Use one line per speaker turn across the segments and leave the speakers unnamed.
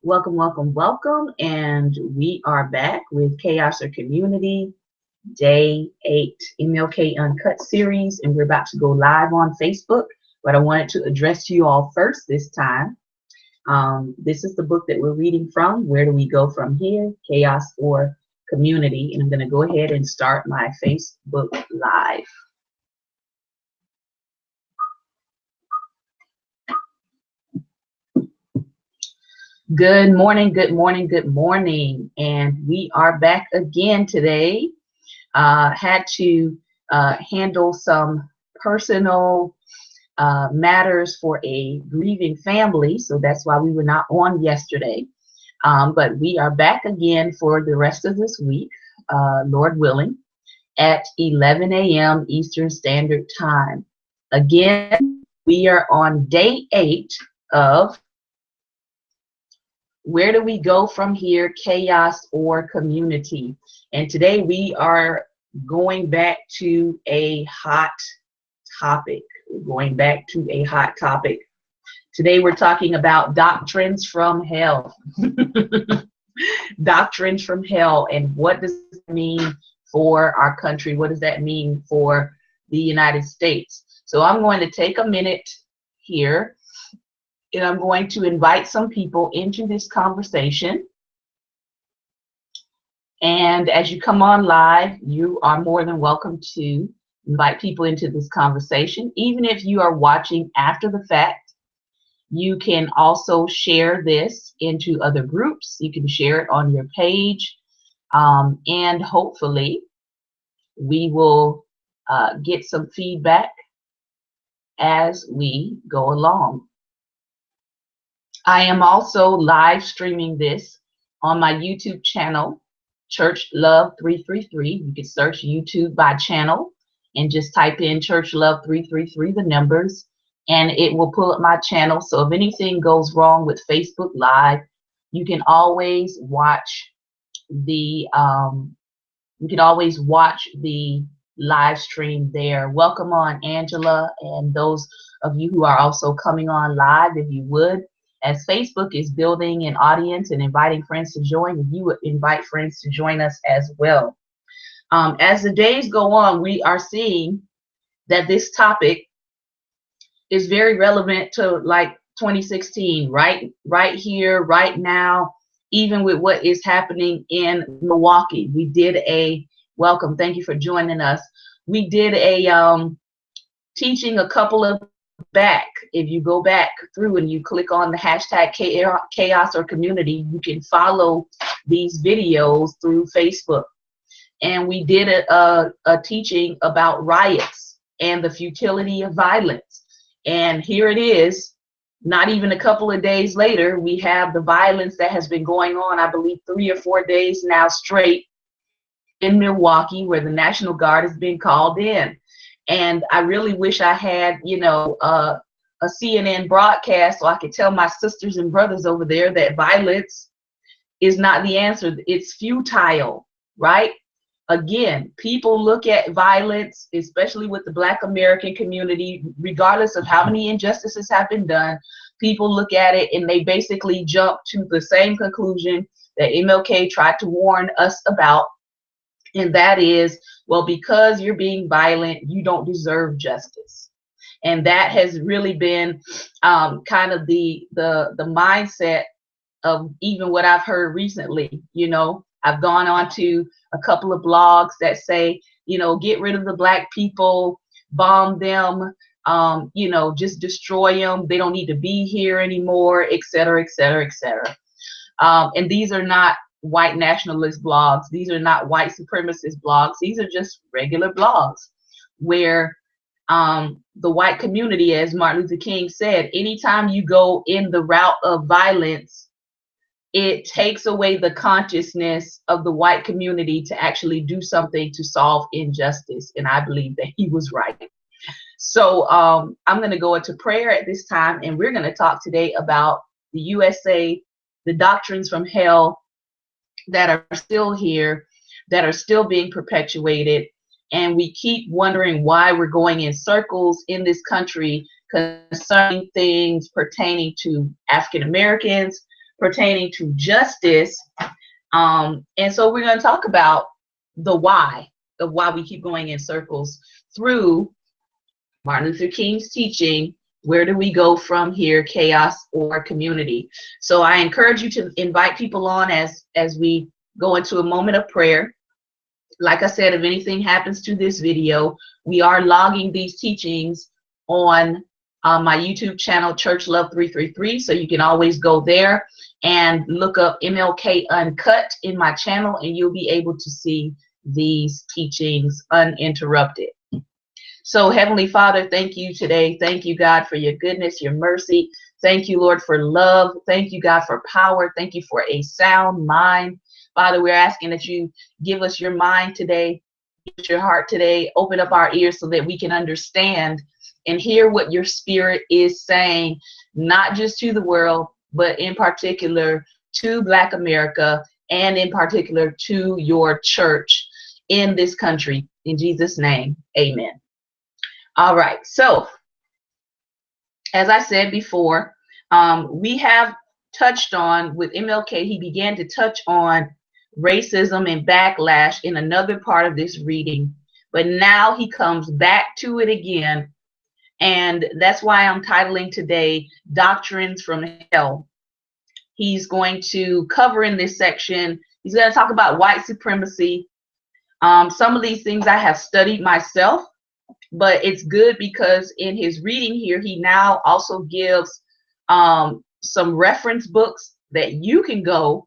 Welcome, welcome, welcome. And we are back with Chaos or Community, Day 8, MLK Uncut series. And we're about to go live on Facebook. But I wanted to address you all first this time. This is the book that we're reading from. Where do we go from here? Chaos or Community. And I'm going to go ahead and start my Facebook Live. Good morning, good morning, good morning. And we are back again today. Had to handle some personal matters for a grieving family, so that's why we were not on yesterday. But we are back again for the rest of this week, Lord willing, at 11 a.m. Eastern Standard Time. Again, we are on day 8 of Where Do We Go From Here, Chaos or Community? And today we are going back to a hot topic. We're going back to a hot topic. Today we're talking about doctrines from hell. Doctrines from hell, and what does that mean for our country? What does that mean for the United States? So I'm going to take a minute here, and I'm going to invite some people into this conversation. And as you come on live, you are more than welcome to invite people into this conversation. Even if you are watching after the fact, you can also share this into other groups. You can share it on your page. And hopefully we will get some feedback as we go along. I am also live streaming this on my YouTube channel, Church Love 333. You can search YouTube by channel and just type in Church Love 333, the numbers, and it will pull up my channel. So if anything goes wrong with Facebook Live, you can always watch the live stream there. Welcome on, Angela, and those of you who are also coming on live, if you would. As Facebook is building an audience and inviting friends to join, you would invite friends to join us as well. As the days go on, we are seeing that this topic is very relevant to like 2016, right here, right now, even with what is happening in Milwaukee. We did a welcome. Thank you for joining us. We did a teaching a couple of back. If you go back through and you click on the hashtag chaos or community, you can follow these videos through Facebook. And we did a teaching about riots and the futility of violence. And here it is, not even a couple of days later, we have the violence that has been going on, I believe 3 or 4 days now straight in Milwaukee, where the National Guard has been called in. And I really wish I had, a CNN broadcast so I could tell my sisters and brothers over there that violence is not the answer. It's futile, right? Again, people look at violence, especially with the Black American community, regardless of how many injustices have been done, people look at it and they basically jump to the same conclusion that MLK tried to warn us about. And that is, well, because you're being violent, you don't deserve justice. And that has really been kind of the mindset of even what I've heard recently. I've gone on to a couple of blogs that say, get rid of the Black people, bomb them, just destroy them. They don't need to be here anymore, et cetera, et cetera, et cetera. And these are not white nationalist blogs. These are not white supremacist blogs. These are just regular blogs where the white community, as Martin Luther King said, anytime you go in the route of violence, it takes away the consciousness of the white community to actually do something to solve injustice. And I believe that he was right. So I'm going to go into prayer at this time, and we're going to talk today about the USA, the doctrines from hell that are still here, that are still being perpetuated. And we keep wondering why we're going in circles in this country concerning things pertaining to African Americans, pertaining to justice. And so we're going to talk about the why of why we keep going in circles through Martin Luther King's teaching. Where do we go from here, chaos or community? So I encourage you to invite people on as we go into a moment of prayer. Like I said, if anything happens to this video, we are logging these teachings on my YouTube channel, Church Love 333. So you can always go there and look up MLK Uncut in my channel, and you'll be able to see these teachings uninterrupted. So Heavenly Father, thank you today. Thank you, God, for your goodness, your mercy. Thank you, Lord, for love. Thank you, God, for power. Thank you for a sound mind. Father, we're asking that you give us your mind today, give us your heart today, open up our ears so that we can understand and hear what your spirit is saying, not just to the world, but in particular to Black America, and in particular to your church in this country. In Jesus' name, amen. All right, so as I said before, we have touched on, with MLK, he began to touch on racism and backlash in another part of this reading, but now he comes back to it again, and that's why I'm titling today Doctrines from Hell. He's going to cover in this section, he's going to talk about white supremacy. Some of these things I have studied myself, but it's good because in his reading here, he now also gives some reference books that you can go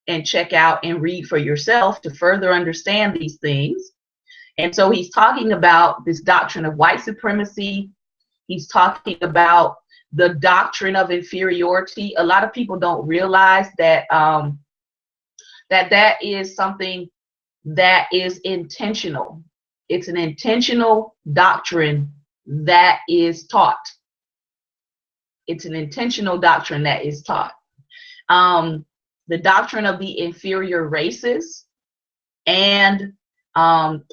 and check out and read for yourself to further understand these things. And so he's talking about this doctrine of white supremacy. He's talking about the doctrine of inferiority. A lot of people don't realize that that is something that is intentional. It's an intentional doctrine that is taught. It's an intentional doctrine that is taught. The doctrine of the inferior races, and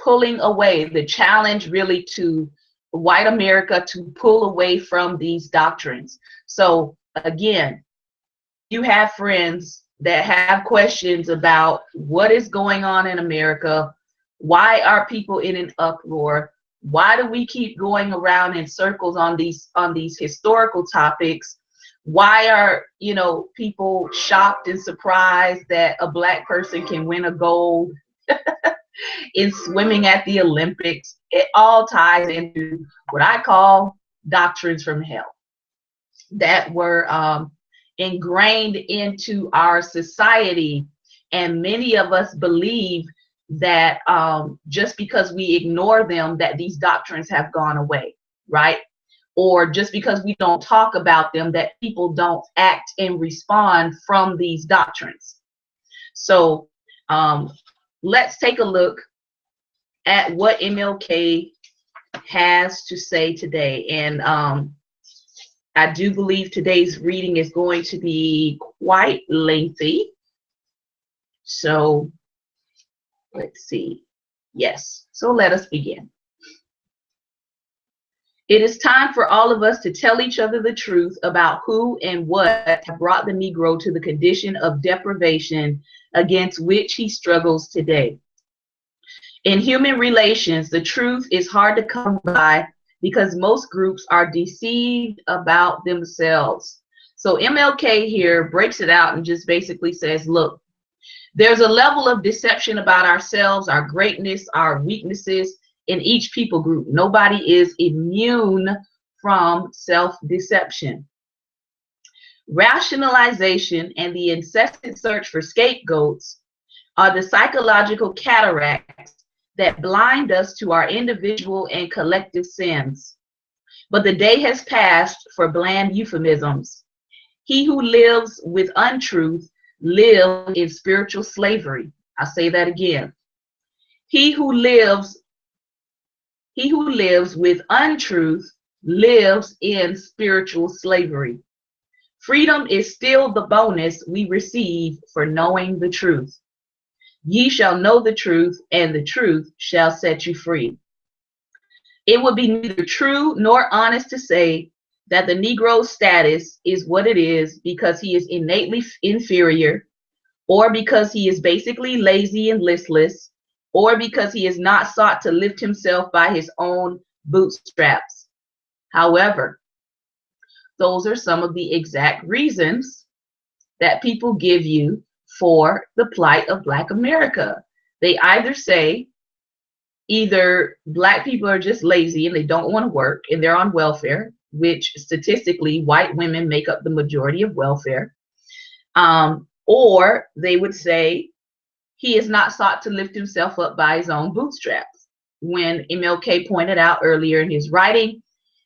pulling away, the challenge really to white America to pull away from these doctrines. So again, you have friends that have questions about what is going on in America. Why are people in an uproar? Why do we keep going around in circles on these historical topics? Why are, you know, people shocked and surprised that a Black person can win a gold in swimming at the Olympics? It all ties into what I call doctrines from hell that were ingrained into our society, and many of us believe that just because we ignore them, that these doctrines have gone away, right? Or just because we don't talk about them, that people don't act and respond from these doctrines. So let's take a look at what MLK has to say today. And I do believe today's reading is going to be quite lengthy. So let's see. Yes, so let us begin. It is time for all of us to tell each other the truth about who and what have brought the Negro to the condition of deprivation against which he struggles today. In human relations, the truth is hard to come by because most groups are deceived about themselves. So MLK here breaks it out and just basically says, look, there's a level of deception about ourselves, our greatness, our weaknesses in each people group. Nobody is immune from self-deception. Rationalization and the incessant search for scapegoats are the psychological cataracts that blind us to our individual and collective sins. But the day has passed for bland euphemisms. He who lives with untruth lives in spiritual slavery. I'll say that again. He who lives with untruth lives in spiritual slavery. Freedom is still the bonus we receive for knowing the truth. Ye shall know the truth, and the truth shall set you free. It would be neither true nor honest to say that the Negro's status is what it is because he is innately inferior, or because he is basically lazy and listless, or because he has not sought to lift himself by his own bootstraps. However, those are some of the exact reasons that people give you for the plight of Black America. They either say either Black people are just lazy and they don't want to work and they're on welfare, which statistically white women make up the majority of welfare, or they would say he has not sought to lift himself up by his own bootstraps. When MLK pointed out earlier in his writing,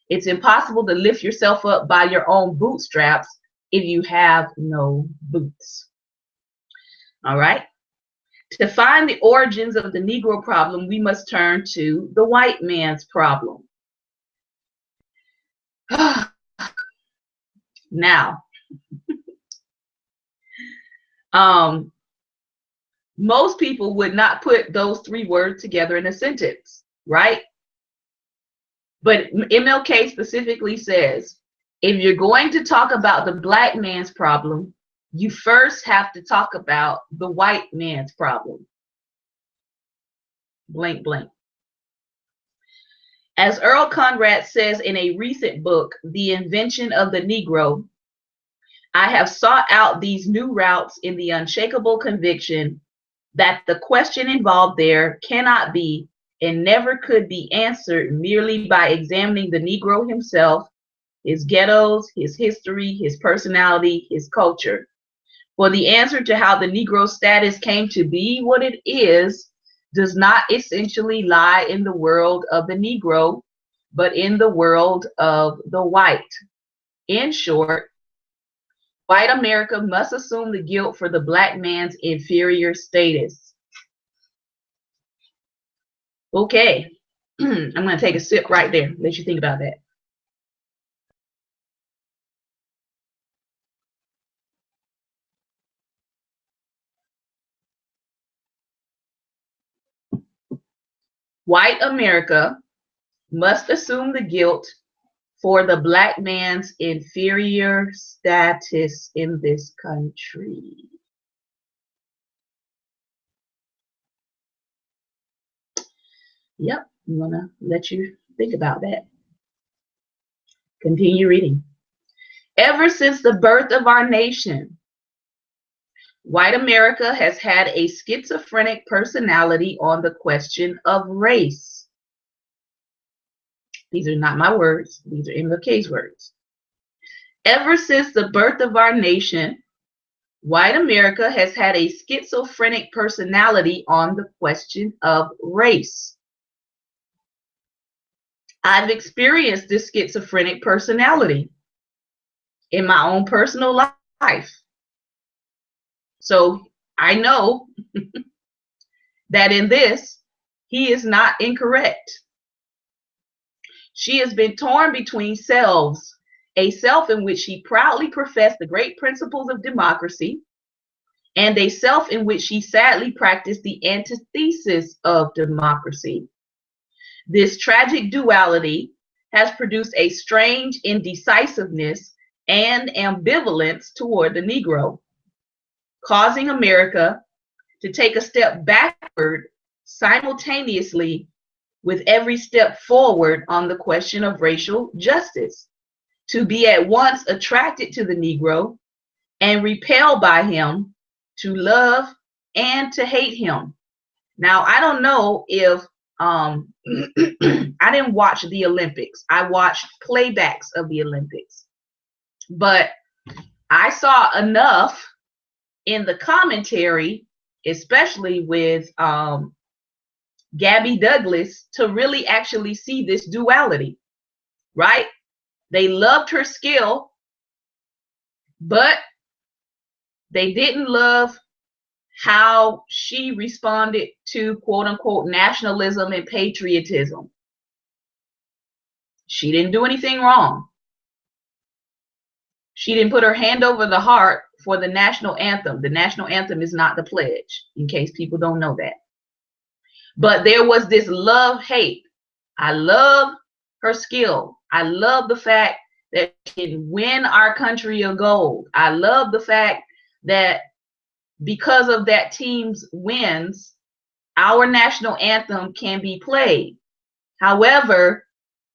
it's impossible to lift yourself up by your own bootstraps if you have no boots. All right. To find the origins of the Negro problem, we must turn to the white man's problem. Now, most people would not put those three words together in a sentence, right? But MLK specifically says, if you're going to talk about the Black man's problem, you first have to talk about the white man's problem. Blank, blank. As Earl Conrad says in a recent book, The Invention of the Negro, I have sought out these new routes in the unshakable conviction that the question involved there cannot be and never could be answered merely by examining the Negro himself, his ghettos, his history, his personality, his culture. For the answer to how the Negro status came to be what it is does not essentially lie in the world of the Negro, but in the world of the white. In short, white America must assume the guilt for the Black man's inferior status. Okay, I'm going to take a sip right there. Let you think about that. White America must assume the guilt for the Black man's inferior status in this country. Yep, I'm going to let you think about that. Continue reading. Ever since the birth of our nation, white America has had a schizophrenic personality on the question of race. These are not my words. These are MLK's words. Ever since the birth of our nation, white America has had a schizophrenic personality on the question of race. I've experienced this schizophrenic personality in my own personal life. So I know that in this, he is not incorrect. She has been torn between selves, a self in which she proudly professed the great principles of democracy, and a self in which she sadly practiced the antithesis of democracy. This tragic duality has produced a strange indecisiveness and ambivalence toward the Negro, causing America to take a step backward simultaneously with every step forward on the question of racial justice, to be at once attracted to the Negro and repelled by him, to love and to hate him. Now, I don't know if I didn't watch the Olympics. I watched playbacks of the Olympics. But I saw enough in the commentary, especially with Gabby Douglas, to really actually see this duality, right? They loved her skill, but they didn't love how she responded to quote unquote nationalism and patriotism. She didn't do anything wrong. She didn't put her hand over the heart for the national anthem. The national anthem is not the pledge, in case people don't know that. But there was this love-hate. I love her skill. I love the fact that can win our country a gold. I love the fact that because of that team's wins, our national anthem can be played. However,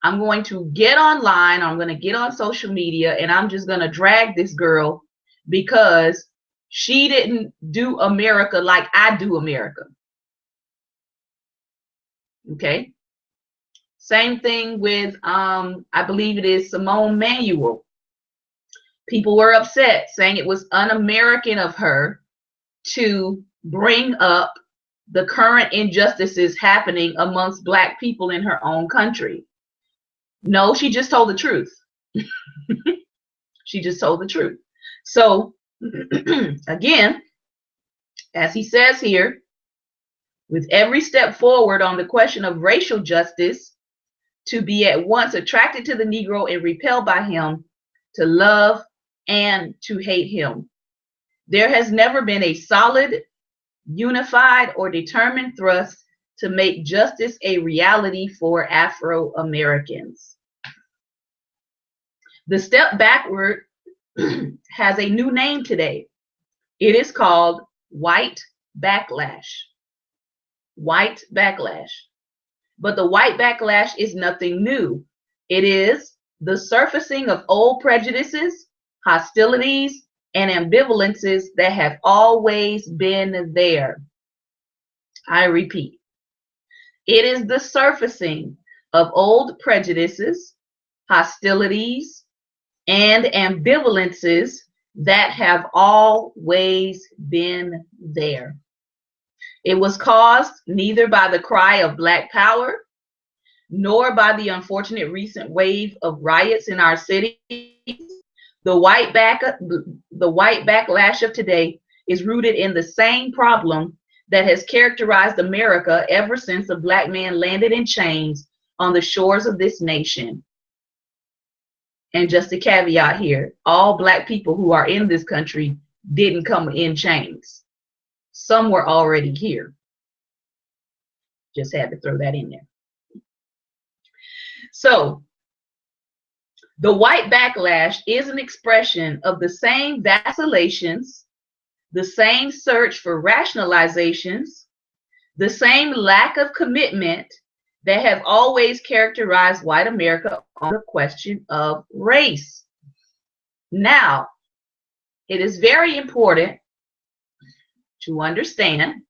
I'm going to get online, I'm going to get on social media, and I'm just going to drag this girl because she didn't do America like I do America. Okay? Same thing with, I believe it is Simone Manuel. People were upset, saying it was un-American of her to bring up the current injustices happening amongst Black people in her own country. No, she just told the truth. She just told the truth. So, again, as he says here, with every step forward on the question of racial justice, to be at once attracted to the Negro and repelled by him, to love and to hate him. There has never been a solid, unified, or determined thrust to make justice a reality for Afro-Americans. The step backward has a new name today. It is called white backlash. White backlash. But the white backlash is nothing new. It is the surfacing of old prejudices, hostilities, and ambivalences that have always been there. I repeat, it is the surfacing of old prejudices, hostilities, and ambivalences that have always been there. It was caused neither by the cry of Black power, nor by the unfortunate recent wave of riots in our cities. The white backlash of today is rooted in the same problem that has characterized America ever since a Black man landed in chains on the shores of this nation. And just a caveat here, all Black people who are in this country didn't come in chains. Some were already here. Just had to throw that in there. So, the white backlash is an expression of the same vacillations, the same search for rationalizations, the same lack of commitment that have always characterized white America on the question of race. Now, it is very important to understand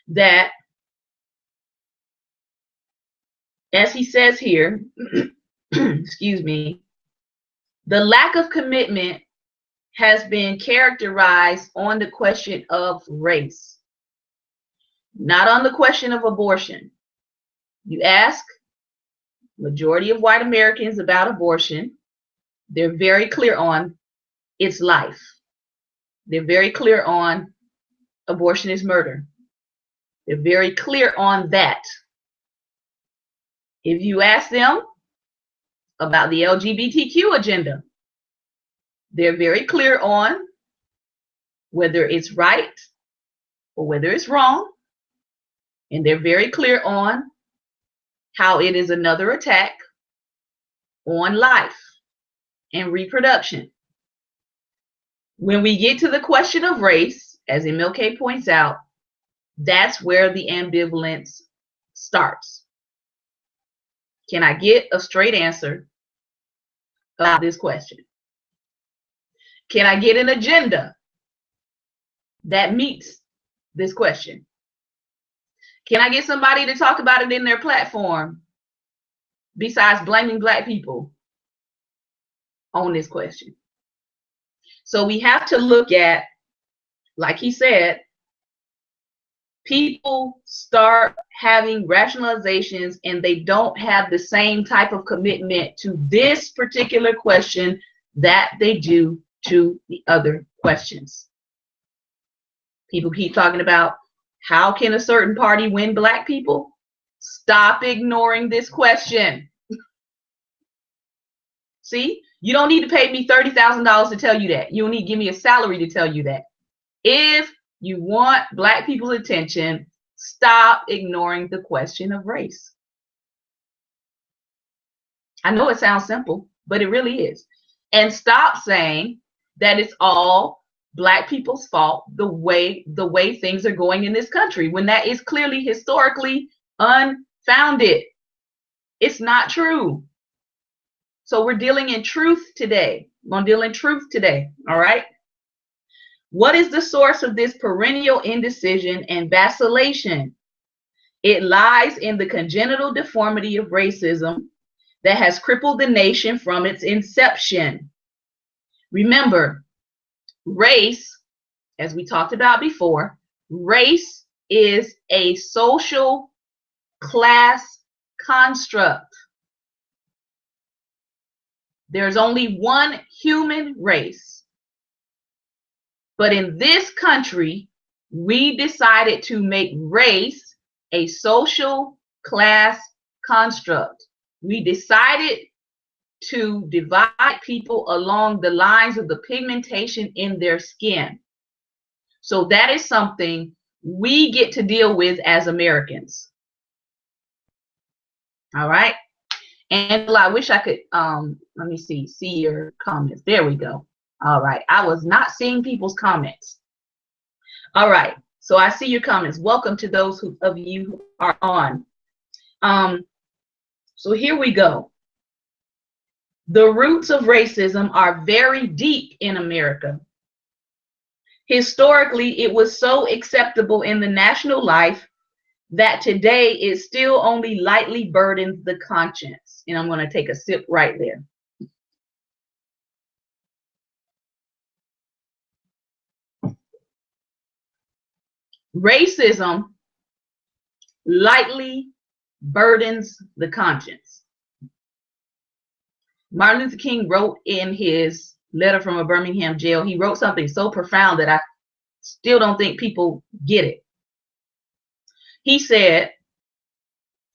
that, as he says here, excuse me, the lack of commitment has been characterized on the question of race, not on the question of abortion. You ask majority of white Americans about abortion, they're very clear on its life. They're very clear on abortion is murder. They're very clear on that. If you ask them about the LGBTQ agenda, they're very clear on whether it's right or whether it's wrong. And they're very clear on how it is another attack on life and reproduction. When we get to the question of race, as MLK points out, that's where the ambivalence starts. Can I get a straight answer about this question? Can I get an agenda that meets this question? Can I get somebody to talk about it in their platform besides blaming Black people on this question? So we have to look at, like he said, people start having rationalizations and they don't have the same type of commitment to this particular question that they do to the other questions. People keep talking about, how can a certain party win Black people? Stop ignoring this question. See, you don't need to pay me $30,000 to tell you that. You don't need to give me a salary to tell you that. If you want Black people's attention, stop ignoring the question of race. I know it sounds simple. but it really is. And stop saying that it's all Black people's fault the way things are going in this country, when that is clearly historically unfounded. It's not true. So we're dealing in truth today. We're going to deal in truth today. All right. What is the source of this perennial indecision and vacillation? It lies in the congenital deformity of racism that has crippled the nation from its inception. Remember, race, as we talked about before, race is a social class construct. There's only one human race. But in this country, we decided to make race a social class construct. We decided to divide people along the lines of the pigmentation in their skin. So that is something we get to deal with as Americans. All right. And I wish I could, let me see your comments. There we go. All right. I was not seeing people's comments. All right. So I see your comments. Welcome to those of you who are on. So here we go. The roots of racism are very deep in America. Historically, it was so acceptable in the national life that today it still only lightly burdens the conscience. And I'm going to take a sip right there. Racism lightly burdens the conscience. Martin Luther King wrote in his letter from a Birmingham jail, he wrote something so profound that I still don't think people get it. He said,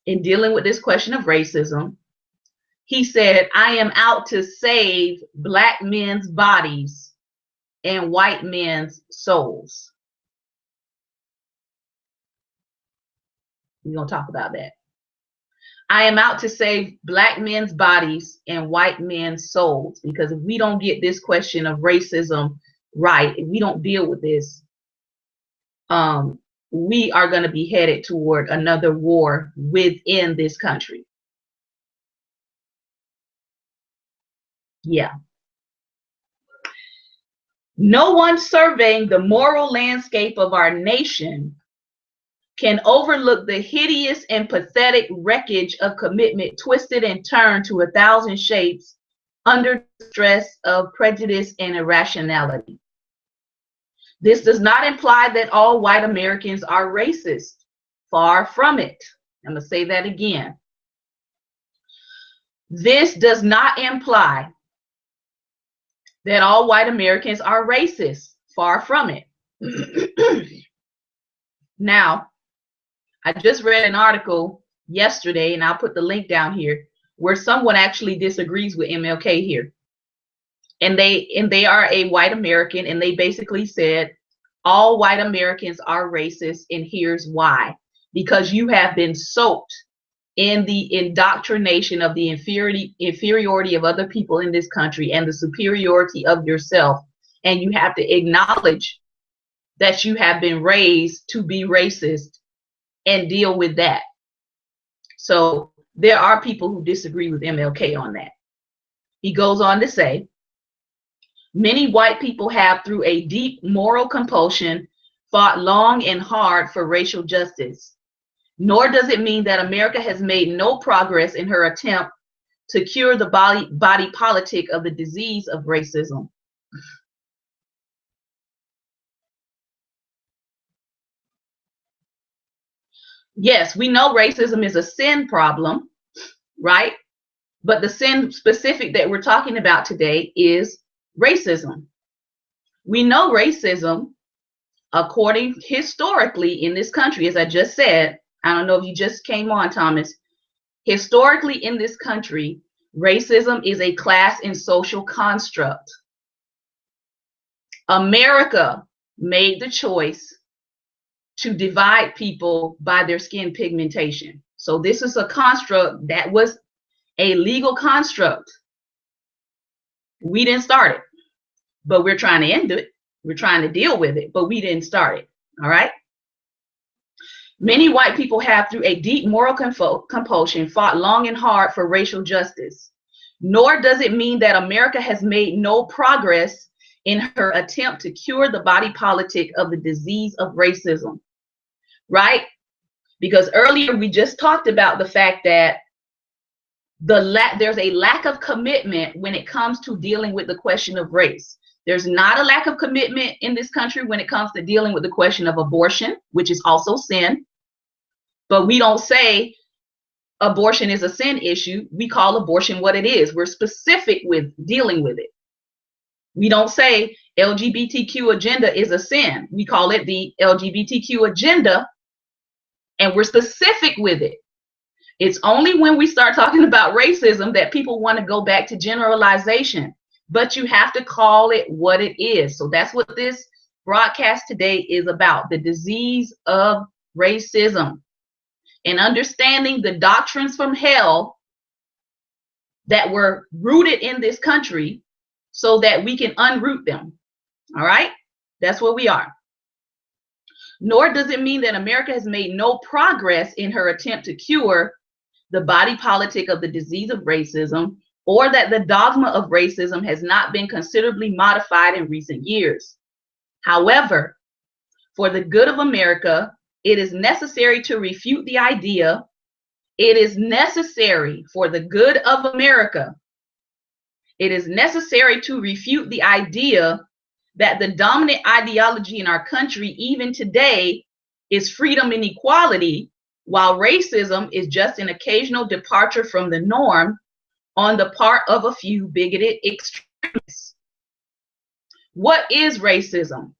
in dealing with this question of racism, he said, I am out to save Black men's bodies and white men's souls. We're going to talk about that. I am out to save Black men's bodies and white men's souls, because if we don't get this question of racism right, if we don't deal with this, we are going to be headed toward another war within this country. Yeah. No one surveying the moral landscape of our nation can overlook the hideous and pathetic wreckage of commitment twisted and turned to 1,000 shapes under stress of prejudice and irrationality. This does not imply that all white Americans are racist. Far from it. I'm going to say that again. This does not imply that all white Americans are racist. Far from it. Now, I just read an article yesterday, and I'll put the link down here, where someone actually disagrees with MLK here. And they are a white American, and they basically said all white Americans are racist, and here's why. Because you have been soaked in the indoctrination of the inferiority of other people in this country and the superiority of yourself. And you have to acknowledge that you have been raised to be racist and deal with that. So there are people who disagree with MLK on that. He goes on to say, many white people have, through a deep moral compulsion, fought long and hard for racial justice. Nor does it mean that America has made no progress in her attempt to cure the body politic of the disease of racism. Yes, we know racism is a sin problem, right? But the sin specific that we're talking about today is racism. We know racism, according historically in this country, as I just said, I don't know if you just came on, Thomas. Historically in this country, racism is a class and social construct. America made the choice to divide people by their skin pigmentation. So this is a construct that was a legal construct We didn't start it, but we're trying to end it. We're trying to deal with it, but we didn't start it. All right. Many white people have, through a deep moral compulsion, fought long and hard for racial justice. Nor does it mean that America has made no progress in her attempt to cure the body politic of the disease of racism. Right? Because earlier we just talked about the fact that there's a lack of commitment when it comes to dealing with the question of race. There's not a lack of commitment in this country when it comes to dealing with the question of abortion, which is also sin. But we don't say abortion is a sin issue. We call abortion what it is. We're specific with dealing with it. We don't say LGBTQ agenda is a sin. We call it the LGBTQ agenda, and we're specific with it. It's only when we start talking about racism that people want to go back to generalization, but you have to call it what it is. So that's what this broadcast today is about, the disease of racism, and understanding the doctrines from hell that were rooted in this country so that we can unroot them. All right? That's what we are. Nor does it mean that America has made no progress in her attempt to cure the body politic of the disease of racism, or that the dogma of racism has not been considerably modified in recent years. However, for the good of America, it is necessary to refute the idea. It is necessary for the good of America. It is necessary to refute the idea that the dominant ideology in our country, even today, is freedom and equality, while racism is just an occasional departure from the norm on the part of a few bigoted extremists. What is racism?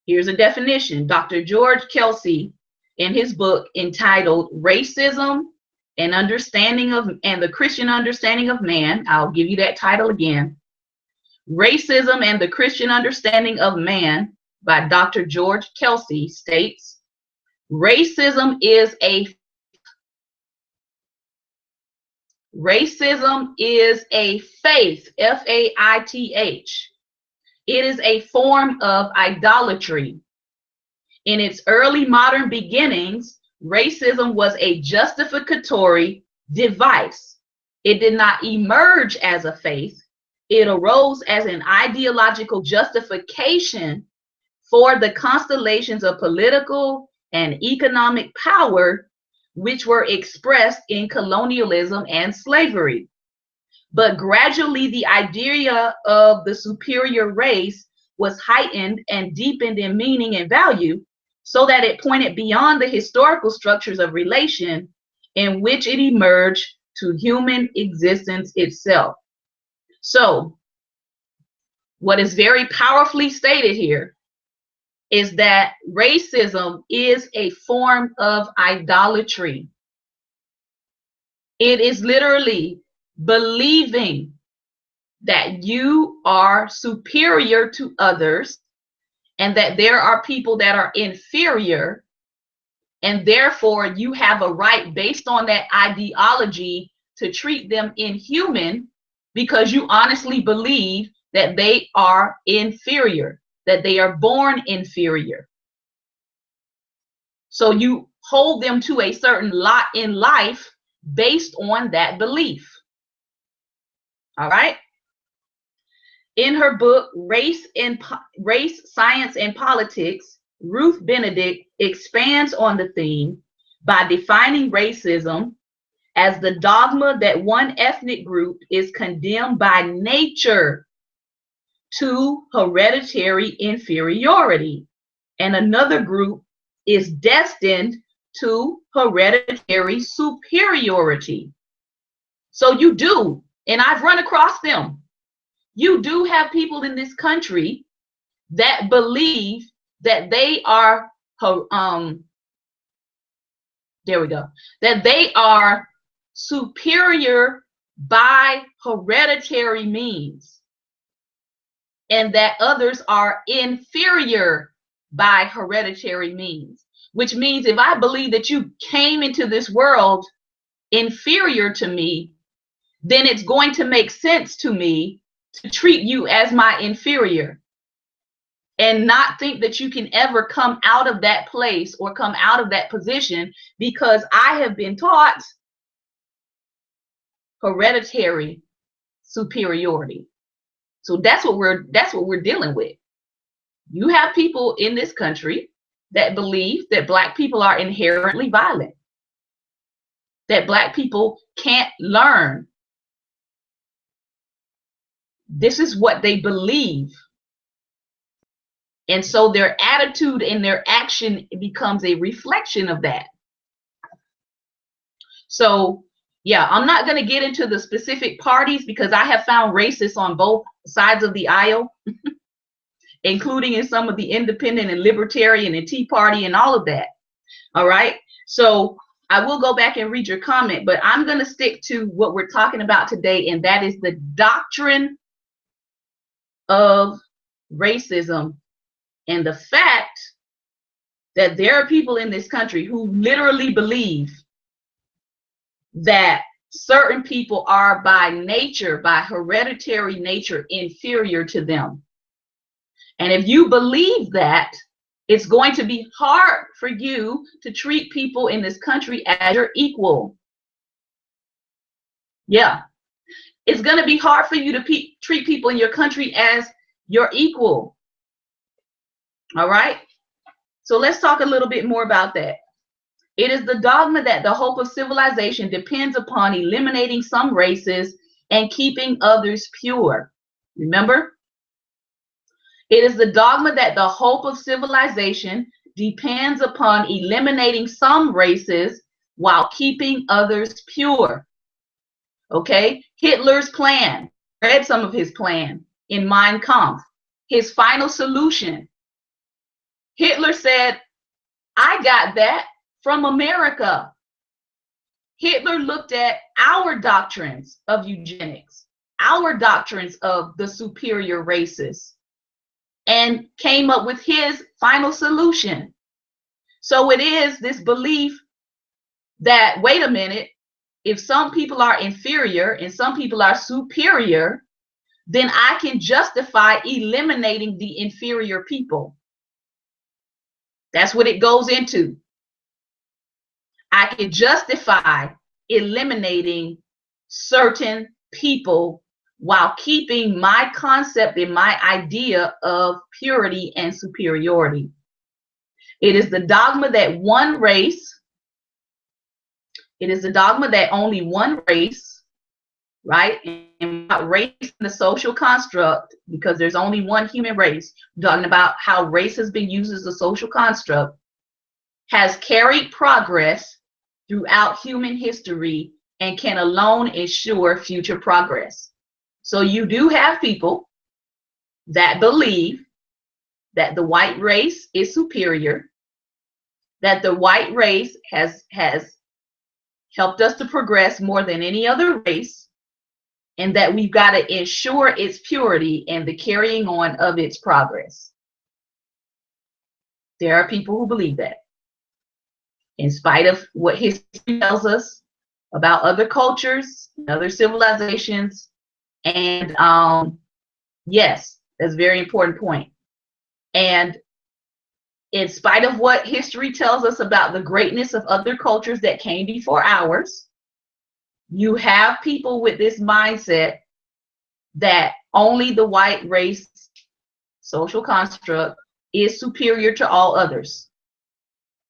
Here's a definition. Dr. George Kelsey, in his book entitled Racism and the Christian Understanding of Man, I'll give you that title again. Racism and the Christian Understanding of Man by Dr. George Kelsey states, racism is a faith, F-A-I-T-H. It is a form of idolatry. In its early modern beginnings, racism was a justificatory device. It did not emerge as a faith. It arose as an ideological justification for the constellations of political and economic power which were expressed in colonialism and slavery. But gradually the idea of the superior race was heightened and deepened in meaning and value, so that it pointed beyond the historical structures of relation in which it emerged to human existence itself. So what is very powerfully stated here is that racism is a form of idolatry. It is literally believing that you are superior to others and that there are people that are inferior, and therefore you have a right based on that ideology to treat them inhuman because you honestly believe that they are inferior, that they are born inferior. So you hold them to a certain lot in life based on that belief. All right. In her book, Race, Science, and Politics, Ruth Benedict expands on the theme by defining racism as the dogma that one ethnic group is condemned by nature to hereditary inferiority, and another group is destined to hereditary superiority. So you do, and I've run across them. You do have people in this country that believe that they are, that they are superior by hereditary means, and that others are inferior by hereditary means, which means if I believe that you came into this world inferior to me, then it's going to make sense to me to treat you as my inferior and not think that you can ever come out of that place or come out of that position, because I have been taught hereditary superiority. So that's what we're dealing with. You have people in this country that believe that Black people are inherently violent, that Black people can't learn. This is what they believe. And so their attitude and their action becomes a reflection of that. So, yeah, I'm not going to get into the specific parties because I have found racists on both sides of the aisle, including in some of the independent and libertarian and Tea Party and all of that. All right. So I will go back and read your comment, but I'm going to stick to what we're talking about today, and that is the doctrine of racism and the fact that there are people in this country who literally believe that certain people are by nature, by hereditary nature, inferior to them. And if you believe that, it's going to be hard for you to treat people in this country as your equal. Yeah. It's going to be hard for you to treat people in your country as your equal. All right. So let's talk a little bit more about that. It is the dogma that the hope of civilization depends upon eliminating some races and keeping others pure. Remember? It is the dogma that the hope of civilization depends upon eliminating some races while keeping others pure. Okay? Hitler's plan, read some of his plan in Mein Kampf. His final solution. Hitler said, I got that from America. Hitler looked at our doctrines of eugenics, our doctrines of the superior races, and came up with his final solution. So it is this belief that, wait a minute, if some people are inferior and some people are superior, then I can justify eliminating the inferior people. That's what it goes into. I can justify eliminating certain people while keeping my concept and my idea of purity and superiority. It is the dogma that one race, it is the dogma that only one race, right? And race in the social construct, because there's only one human race. We're talking about how race has been used as a social construct, has carried progress throughout human history and can alone ensure future progress. So you do have people that believe that the white race is superior, that the white race has helped us to progress more than any other race, and that we've got to ensure its purity and the carrying on of its progress. There are people who believe that, in spite of what history tells us about other cultures, other civilizations. And yes, that's a very important point. And in spite of what history tells us about the greatness of other cultures that came before ours, you have people with this mindset that only the white race social construct is superior to all others.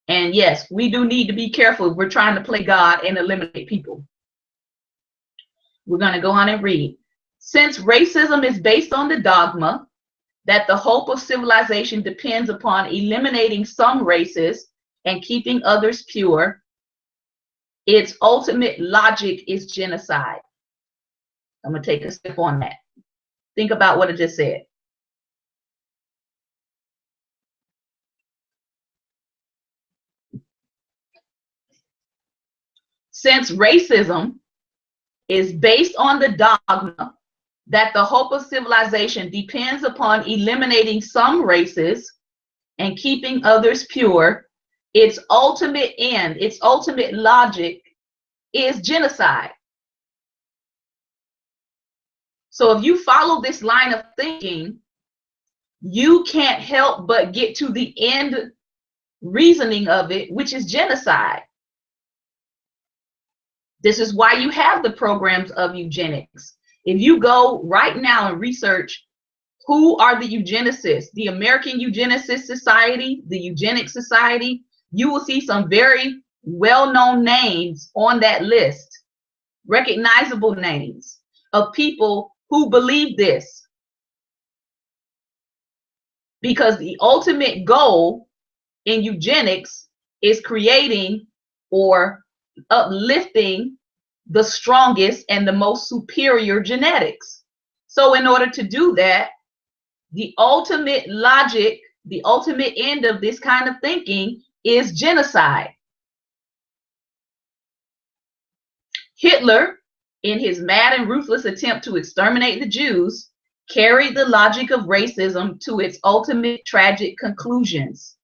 And yes, we do need to be careful if we're trying to play God and eliminate people. We're going to go on and read. Since racism is based on the dogma that the hope of civilization depends upon eliminating some races and keeping others pure, its ultimate logic is genocide. I'm going to take a step on that. Think about what I just said. Since racism is based on the dogma that the hope of civilization depends upon eliminating some races and keeping others pure, its ultimate end, its ultimate logic is genocide. So if you follow this line of thinking, you can't help but get to the end reasoning of it, which is genocide. This is why you have the programs of eugenics. If you go right now and research who are the eugenicists, the American Eugenicist Society, the Eugenics Society, you will see some very well-known names on that list, recognizable names of people who believe this. Because the ultimate goal in eugenics is creating or uplifting the strongest and the most superior genetics. So in order to do that, the ultimate logic, the ultimate end of this kind of thinking is genocide. Hitler, in his mad and ruthless attempt to exterminate the Jews, carried the logic of racism to its ultimate tragic conclusions.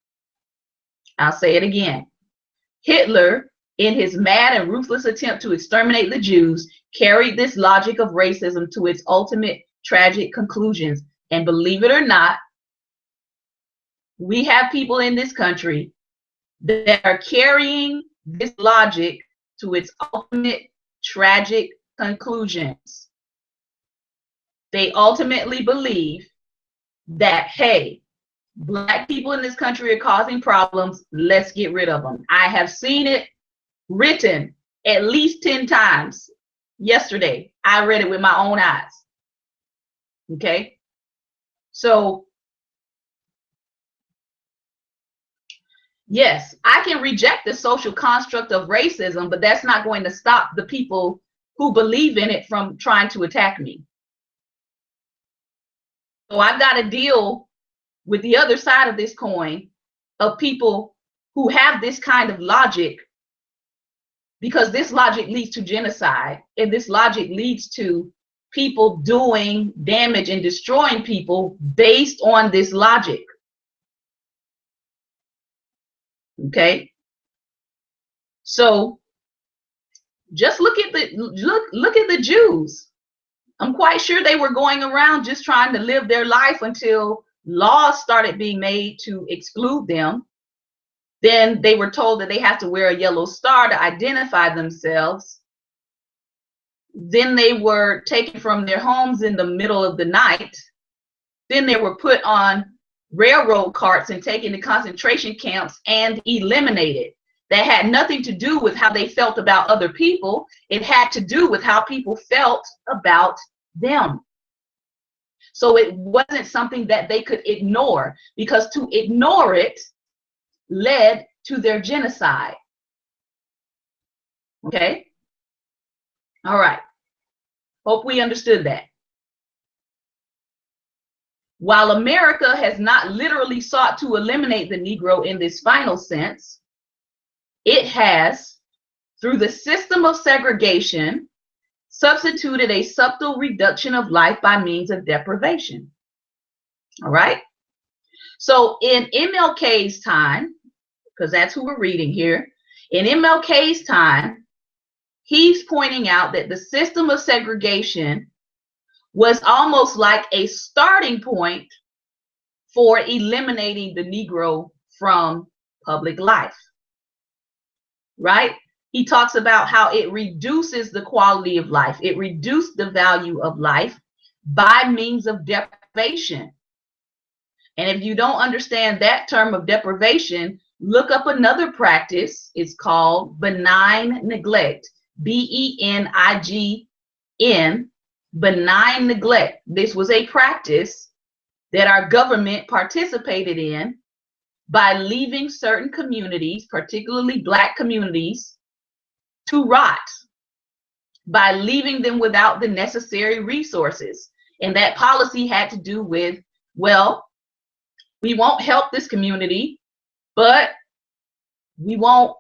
I'll say it again. Hitler, in his mad and ruthless attempt to exterminate the Jews, carried this logic of racism to its ultimate tragic conclusions. And believe it or not, we have people in this country that are carrying this logic to its ultimate tragic conclusions. They ultimately believe that, hey, Black people in this country are causing problems, let's get rid of them. I have seen it written at least 10 times. Yesterday, I read it with my own eyes. Okay? So, yes, I can reject the social construct of racism, but that's not going to stop the people who believe in it from trying to attack me. So I've got to deal with the other side of this coin of people who have this kind of logic, because this logic leads to genocide, and this logic leads to people doing damage and destroying people based on this logic. Okay, so just look at the Jews. I'm quite sure they were going around just trying to live their life until laws started being made to exclude them. Then they were told that they have to wear a yellow star to identify themselves. Then they were taken from their homes in the middle of the night. Then they were put on railroad carts and taken to concentration camps and eliminated. That had nothing to do with how they felt about other people. It had to do with how people felt about them. So it wasn't something that they could ignore, because to ignore it led to their genocide. Okay? All right. Hope we understood that. While America has not literally sought to eliminate the Negro in this final sense, it has, through the system of segregation, substituted a subtle reduction of life by means of deprivation. All right? So in MLK's time, because that's who we're reading here, in MLK's time, he's pointing out that the system of segregation was almost like a starting point for eliminating the Negro from public life. Right? He talks about how it reduces the quality of life. It reduced the value of life by means of deprivation. And if you don't understand that term of deprivation, look up another practice. It's called benign neglect. BENIGN, benign neglect. This was a practice that our government participated in by leaving certain communities, particularly Black communities, to rot, by leaving them without the necessary resources. And that policy had to do with, well, we won't help this community, but we won't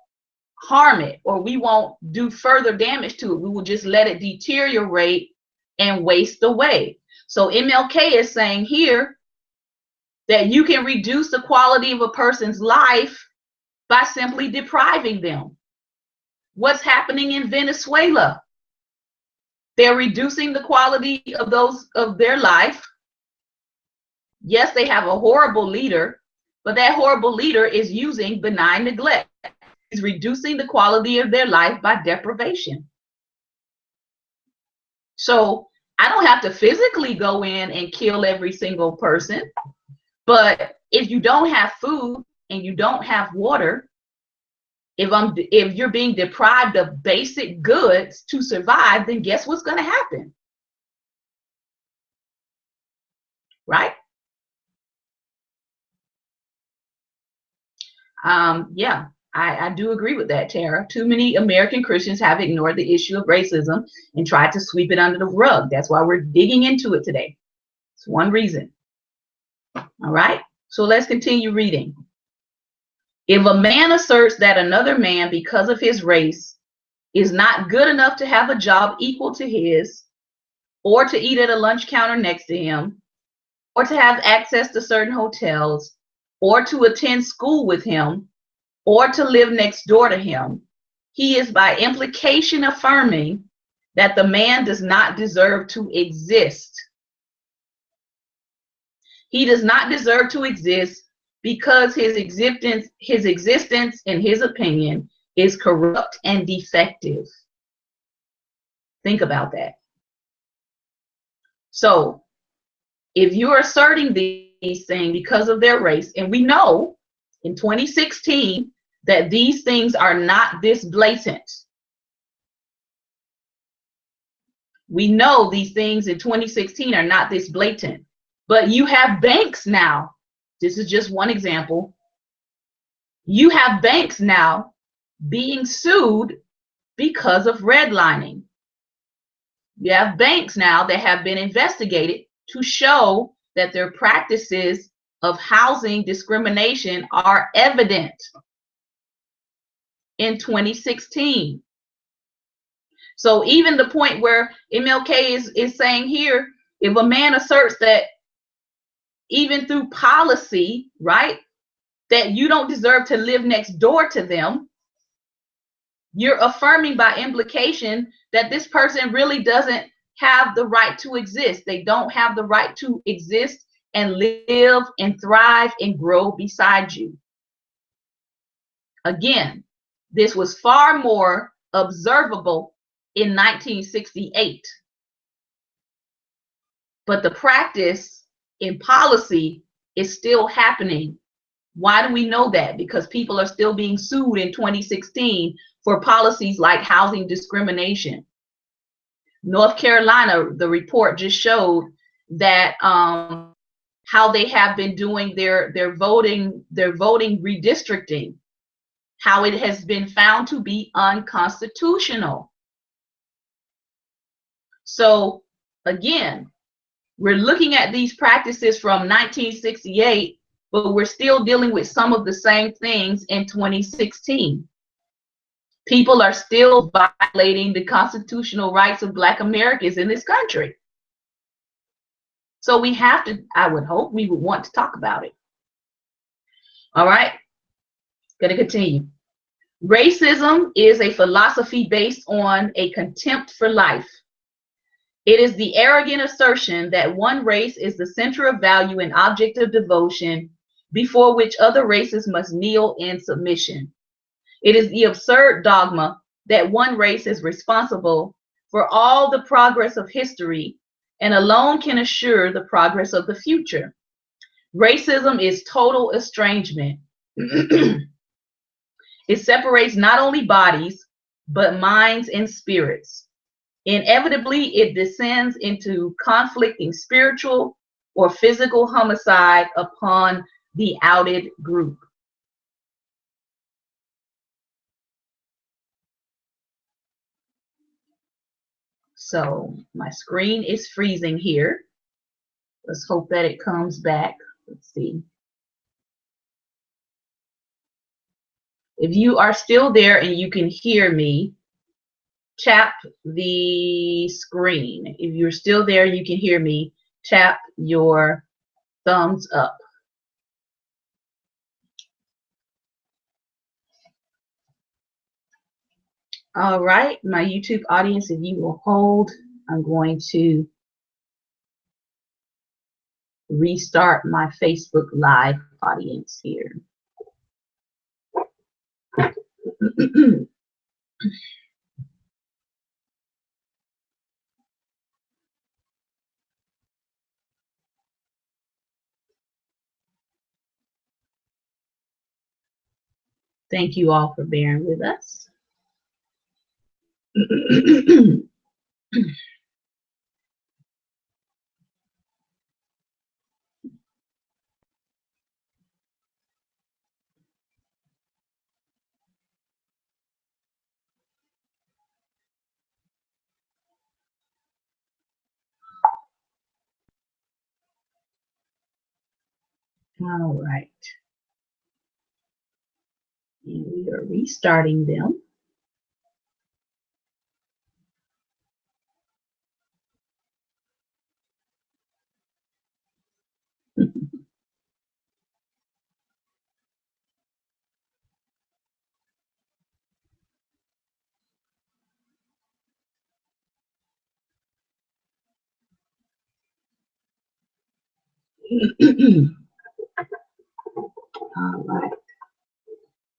harm it, or we won't do further damage to it. We will just let it deteriorate and waste away. So MLK is saying here that you can reduce the quality of a person's life by simply depriving them. What's happening in Venezuela? They're reducing the quality of their life. Yes, they have a horrible leader, but that horrible leader is using benign neglect. He's reducing the quality of their life by deprivation. So I don't have to physically go in and kill every single person, but if you don't have food and you don't have water, if you're being deprived of basic goods to survive, then guess what's going to happen? Right? Yeah, I do agree with that, Tara. Too many American Christians have ignored the issue of racism and tried to sweep it under the rug. That's why we're digging into it today. It's one reason. All right, so let's continue reading. If a man asserts that another man, because of his race, is not good enough to have a job equal to his, or to eat at a lunch counter next to him, or to have access to certain hotels, or to attend school with him, or to live next door to him, he is by implication affirming that the man does not deserve to exist. He does not deserve to exist because his existence, in his opinion, is corrupt and defective. Think about that. So if you're asserting these things because of their race, and we know in 2016 that these things are not this blatant. We know these things in 2016 are not this blatant, but you have banks now. This is just one example. You have banks now being sued because of redlining. You have banks now that have been investigated to show that their practices of housing discrimination are evident in 2016. So even the point where MLK is saying here, if a man asserts that even through policy, right, that you don't deserve to live next door to them, you're affirming by implication that this person really doesn't have the right to exist. They don't have the right to exist and live and thrive and grow beside you. Again, this was far more observable in 1968. But the practice in policy is still happening. Why do we know that? Because people are still being sued in 2016 for policies like housing discrimination. North Carolina, the report just showed that how they have been doing their voting redistricting, how it has been found to be unconstitutional. So again, we're looking at these practices from 1968, but we're still dealing with some of the same things in 2016. People are still violating the constitutional rights of Black Americans in this country. So we have to, I would hope we would want to talk about it. All right, going to continue. Racism is a philosophy based on a contempt for life. It is the arrogant assertion that one race is the center of value and object of devotion before which other races must kneel in submission. It is the absurd dogma that one race is responsible for all the progress of history and alone can assure the progress of the future. Racism is total estrangement. It separates not only bodies, but minds and spirits. Inevitably, it descends into conflicting spiritual or physical homicide upon the outed group. So my screen is freezing here. Let's hope that it comes back. Let's see. If you are still there and you can hear me, tap the screen. If you're still there, you can hear me, tap your thumbs up. All right, my YouTube audience, if you will hold, I'm going to restart my Facebook Live audience here. Thank you all for bearing with us. All right. And we are restarting them. All right.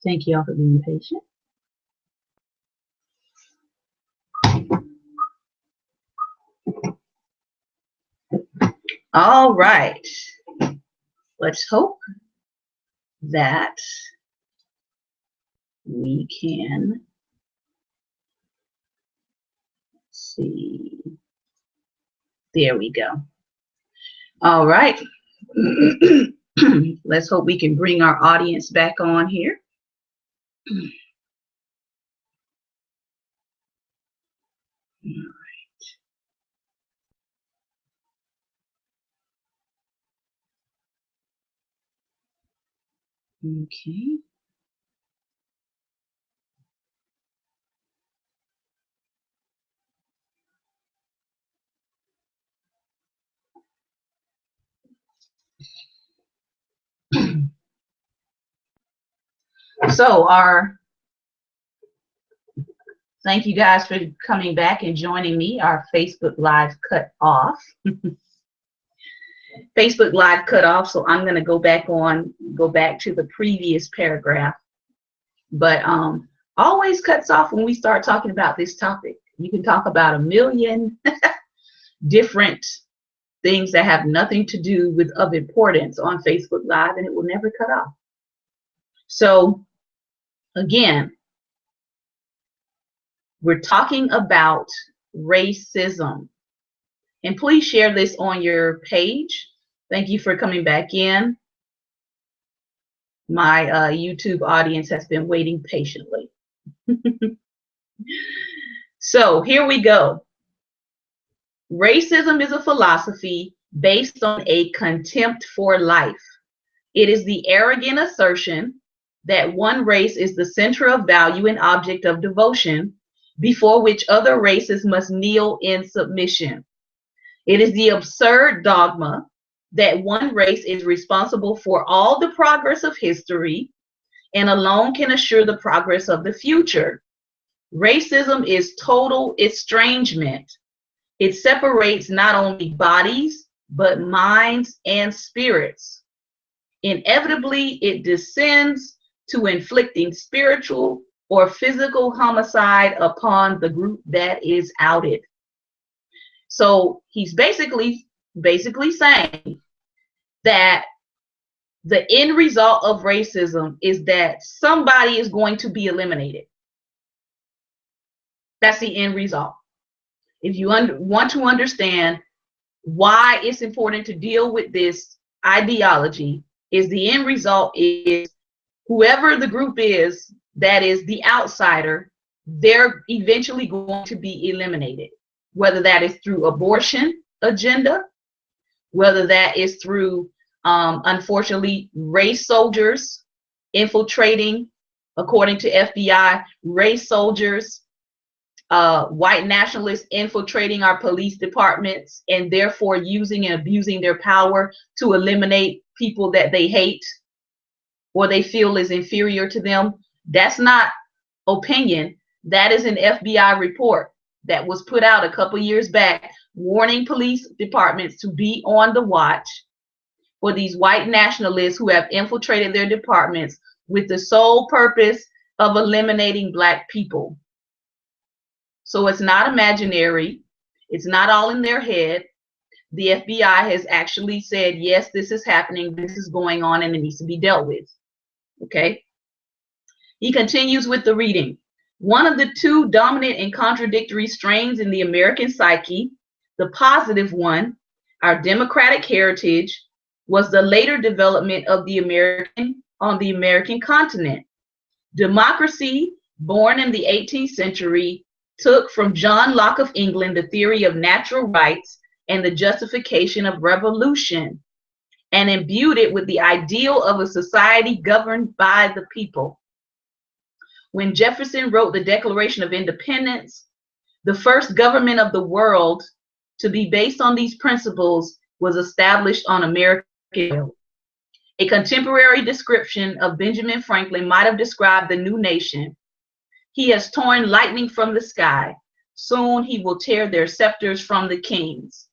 Thank you all for being patient. All right. Let's hope that we can see. There we go. All right. Let's hope we can bring our audience back on here. All right. Okay. So thank you guys for coming back and joining me. Our Facebook Live cut off. Facebook Live cut off, so I'm going to go back to the previous paragraph. But always cuts off when we start talking about this topic. You can talk about a million different things that have nothing to do with of importance on Facebook Live, and it will never cut off. So again, we're talking about racism. And please share this on your page. Thank you for coming back in. My YouTube audience has been waiting patiently. So here we go. Racism is a philosophy based on a contempt for life. It is the arrogant assertion that one race is the center of value and object of devotion, before which other races must kneel in submission. It is the absurd dogma that one race is responsible for all the progress of history and alone can assure the progress of the future. Racism is total estrangement. It separates not only bodies, but minds and spirits. Inevitably, it descends to inflicting spiritual or physical homicide upon the group that is outed. So he's basically saying that the end result of racism is that somebody is going to be eliminated. That's the end result. If you want to understand why it's important to deal with this ideology, is the end result is whoever the group is that is the outsider, they're eventually going to be eliminated, whether that is through abortion agenda, whether that is through unfortunately race soldiers infiltrating, according to FBI, race soldiers, white nationalists infiltrating our police departments and therefore using and abusing their power to eliminate people that they hate or they feel is inferior to them. That's not opinion. That is an FBI report. that was put out a couple years back, warning police departments to be on the watch for these white nationalists who have infiltrated their departments with the sole purpose of eliminating Black people. So it's not imaginary. It's not all in their head. The FBI has actually said, yes, this is happening, this is going on, and it needs to be dealt with. Okay? He continues with the reading. One of the two dominant and contradictory strains in the American psyche, the positive one, our democratic heritage, was the later development of the American continent. Democracy, born in the 18th century, took from John Locke of England the theory of natural rights and the justification of revolution, and imbued it with the ideal of a society governed by the people. When Jefferson wrote the Declaration of Independence, the first government of the world to be based on these principles was established on American soil. A contemporary description of Benjamin Franklin might have described the new nation. He has torn lightning from the sky. Soon he will tear their scepters from the kings.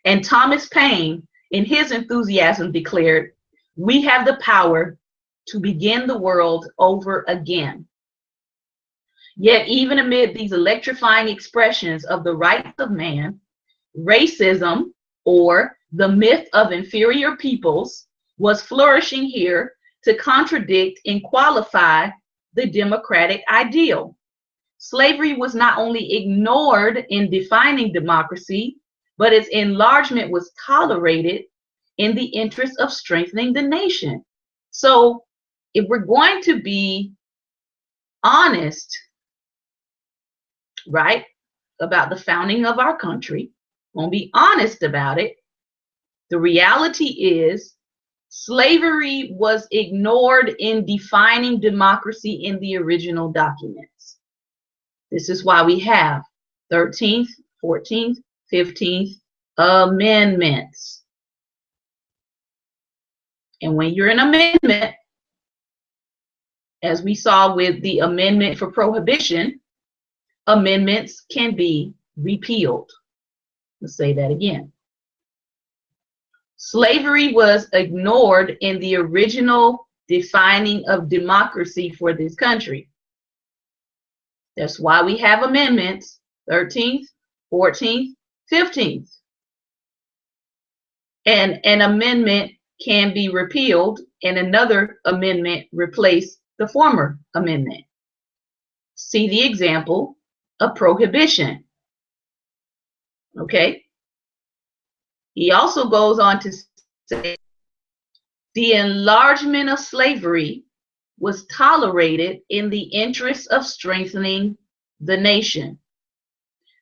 And Thomas Paine, in his enthusiasm, declared, "We have the power to begin the world over again." Yet even amid these electrifying expressions of the rights of man, racism, or the myth of inferior peoples, was flourishing here to contradict and qualify the democratic ideal. Slavery was not only ignored in defining democracy, but its enlargement was tolerated in the interest of strengthening the nation. So if we're going to be honest, right, about the founding of our country, we'll be honest about it, the reality is slavery was ignored in defining democracy in the original documents. This is why we have 13th, 14th, 15th amendments. And when you're an amendment, as we saw with the amendment for prohibition, amendments can be repealed. Let's say that again. Slavery was ignored in the original defining of democracy for this country. That's why we have amendments, 13th, 14th, 15th. And an amendment can be repealed and another amendment replace the former amendment. See the example of prohibition. Okay? He also goes on to say the enlargement of slavery was tolerated in the interest of strengthening the nation.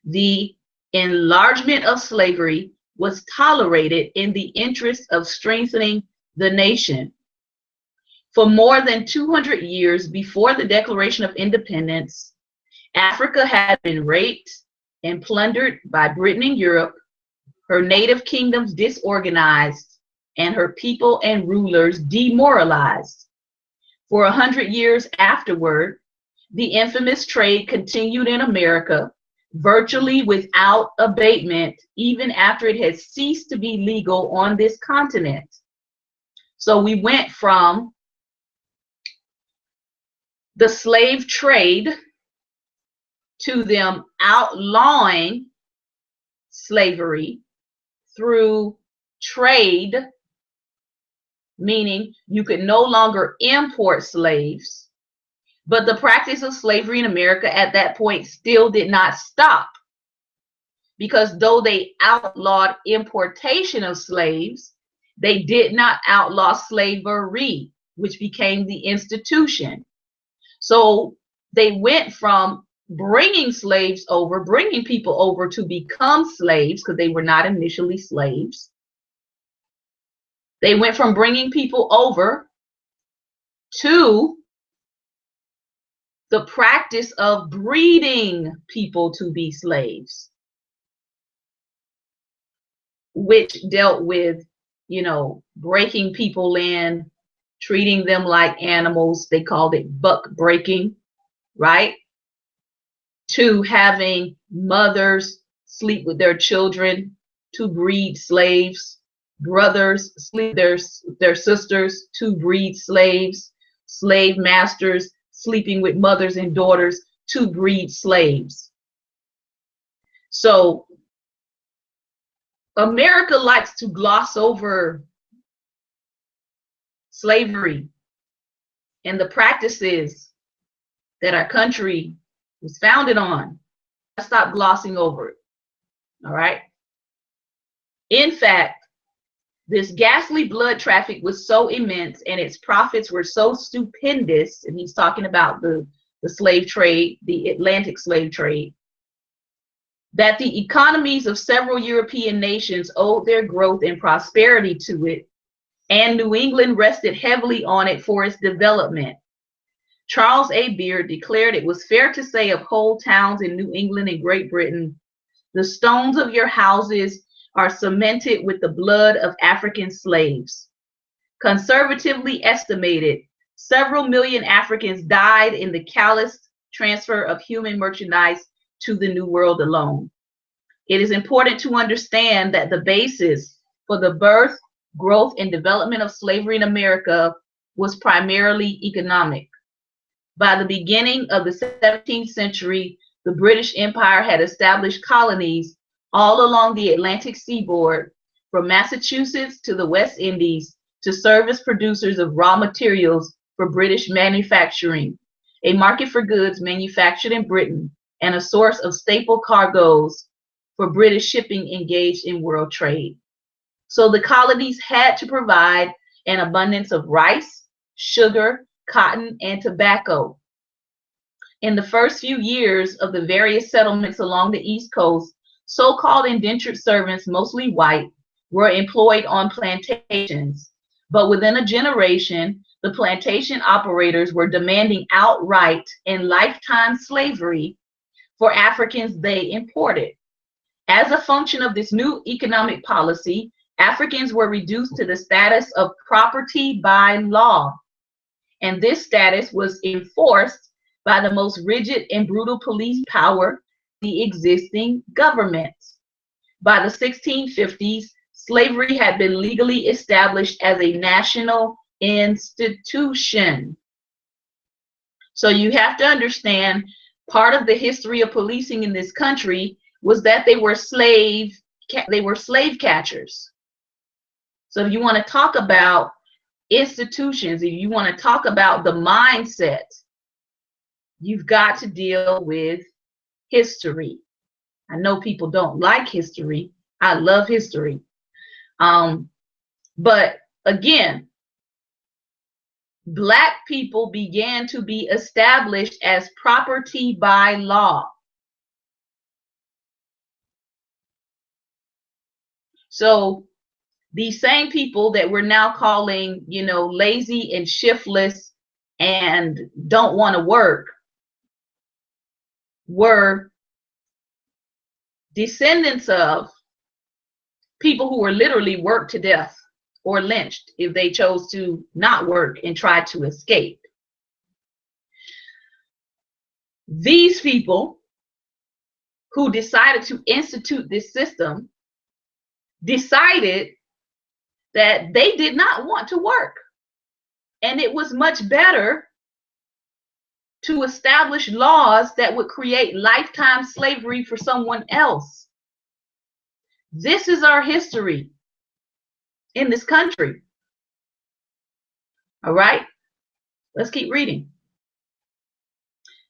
The enlargement of slavery was tolerated in the interest of strengthening the nation. For more than 200 years before the Declaration of Independence, Africa had been raped and plundered by Britain and Europe, her native kingdoms disorganized, and her people and rulers demoralized. For 100 years afterward, the infamous trade continued in America, virtually without abatement, even after it had ceased to be legal on this continent. So we went from the slave trade to them outlawing slavery through trade, meaning you could no longer import slaves, but the practice of slavery in America at that point still did not stop, because though they outlawed importation of slaves, they did not outlaw slavery, which became the institution. So they went from bringing slaves over, bringing people over to become slaves, because they were not initially slaves. They went from bringing people over to the practice of breeding people to be slaves, which dealt with, breaking people in, treating them like animals. They called it buck breaking, right? to having mothers sleep with their children to breed slaves, brothers sleep their sisters to breed slaves, slave masters sleeping with mothers and daughters to breed slaves. So America likes to gloss over slavery and the practices that our country was founded on. Stop glossing over it. All right. In fact, this ghastly blood traffic was so immense and its profits were so stupendous, and he's talking about the slave trade, the Atlantic slave trade, that the economies of several European nations owed their growth and prosperity to it, and New England rested heavily on it for its development. Charles A. Beard declared it was fair to say of whole towns in New England and Great Britain, the stones of your houses are cemented with the blood of African slaves. Conservatively estimated, several million Africans died in the callous transfer of human merchandise to the New World alone. It is important to understand that the basis for the birth, growth, and development of slavery in America was primarily economic. By the beginning of the 17th century, the British Empire had established colonies all along the Atlantic seaboard, from Massachusetts to the West Indies, to serve as producers of raw materials for British manufacturing, a market for goods manufactured in Britain, and a source of staple cargoes for British shipping engaged in world trade. So the colonies had to provide an abundance of rice, sugar, cotton, and tobacco. In the first few years of the various settlements along the East Coast, so-called indentured servants, mostly white, were employed on plantations. But within a generation, the plantation operators were demanding outright and lifetime slavery for Africans they imported. As a function of this new economic policy, Africans were reduced to the status of property by law. And this status was enforced by the most rigid and brutal police power the existing governments. By the 1650s, slavery had been legally established as a national institution. So you have to understand, part of the history of policing in this country was that they were slave catchers. So if you want to talk about institutions, if you want to talk about the mindset, you've got to deal with history. I know people don't like history. I love history. But again, Black people began to be established as property by law. So these same people that we're now calling, lazy and shiftless and don't want to work were descendants of people who were literally worked to death or lynched if they chose to not work and try to escape. These people who decided to institute this system decided that they did not want to work, and it was much better to establish laws that would create lifetime slavery for someone else. This is our history in this country. All right, let's keep reading.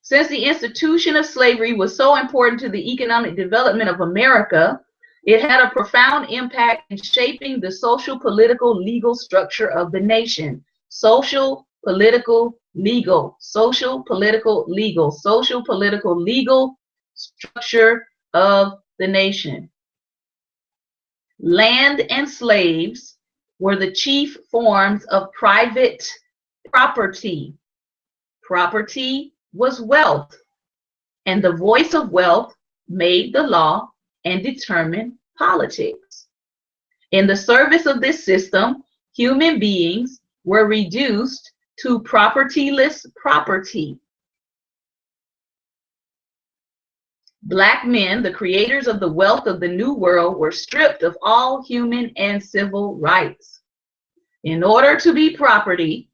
Since the institution of slavery was so important to the economic development of America, it had a profound impact in shaping the social, political, legal structure of the nation. Social, political, legal, social, political, legal, social, political, legal structure of the nation. Land and slaves were the chief forms of private property. Property was wealth, and the voice of wealth made the law and determined politics. In the service of this system, human beings were reduced to propertyless property. Black men, the creators of the wealth of the New World, were stripped of all human and civil rights. In order to be property,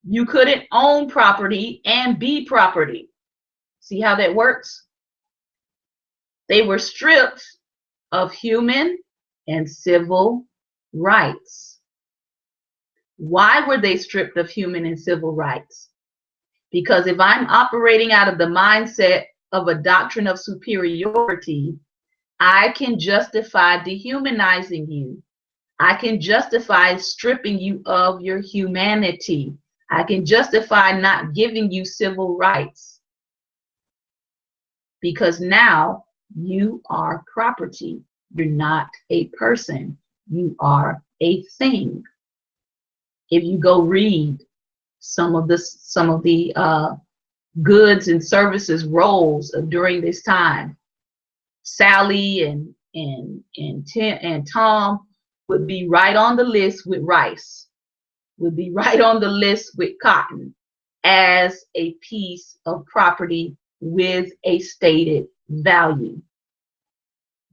you couldn't own property and be property. See how that works? They were stripped of human and civil rights. Why were they stripped of human and civil rights? Because if I'm operating out of the mindset of a doctrine of superiority, I can justify dehumanizing you. I can justify stripping you of your humanity. I can justify not giving you civil rights. Because now you are property. You're not a person. You are a thing. If you go read some of the goods and services roles during this time, Sally and Tom would be right on the list with rice, would be right on the list with cotton as a piece of property with a stated value.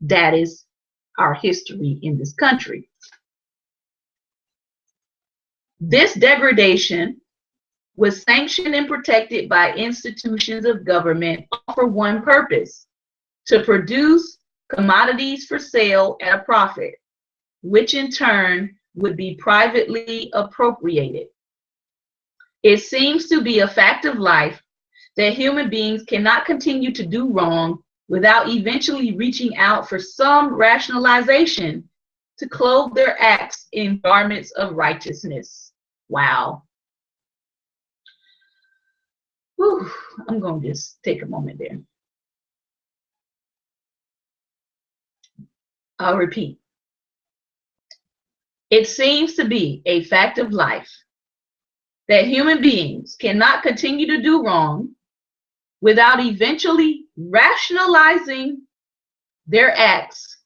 That is our history in this country. This degradation was sanctioned and protected by institutions of government for one purpose: to produce commodities for sale at a profit, which in turn would be privately appropriated. It seems to be a fact of life that human beings cannot continue to do wrong without eventually reaching out for some rationalization to clothe their acts in garments of righteousness. Wow. Whew, I'm going to just take a moment there. I'll repeat. It seems to be a fact of life that human beings cannot continue to do wrong without eventually rationalizing their acts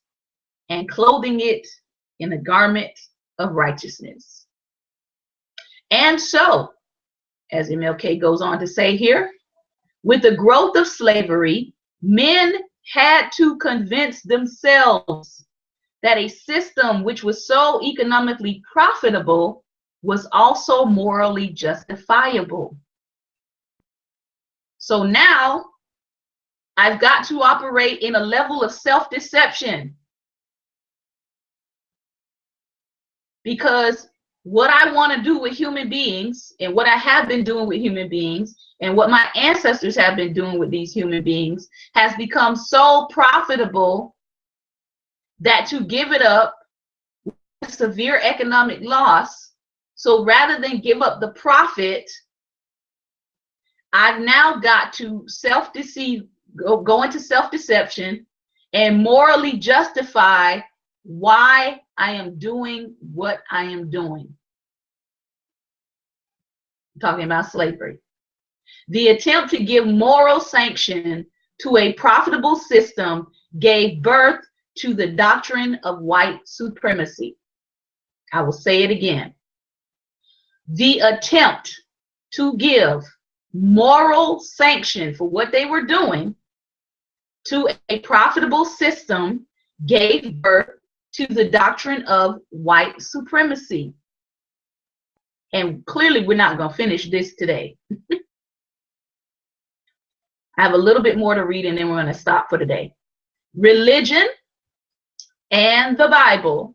and clothing it in a garment of righteousness. And so, as MLK goes on to say here, with the growth of slavery, men had to convince themselves that a system which was so economically profitable was also morally justifiable. So now I've got to operate in a level of self-deception, because what I want to do with human beings and what I have been doing with human beings and what my ancestors have been doing with these human beings has become so profitable that to give it up with severe economic loss. So rather than give up the profit, I've now got to self-deceive, go into self-deception and morally justify why I am doing what I am doing. I'm talking about slavery. The attempt to give moral sanction to a profitable system gave birth to the doctrine of white supremacy. I will say it again. The attempt to give moral sanction for what they were doing to a profitable system gave birth to the doctrine of white supremacy. And clearly we're not going to finish this today. I have a little bit more to read and then we're going to stop for today. Religion and the Bible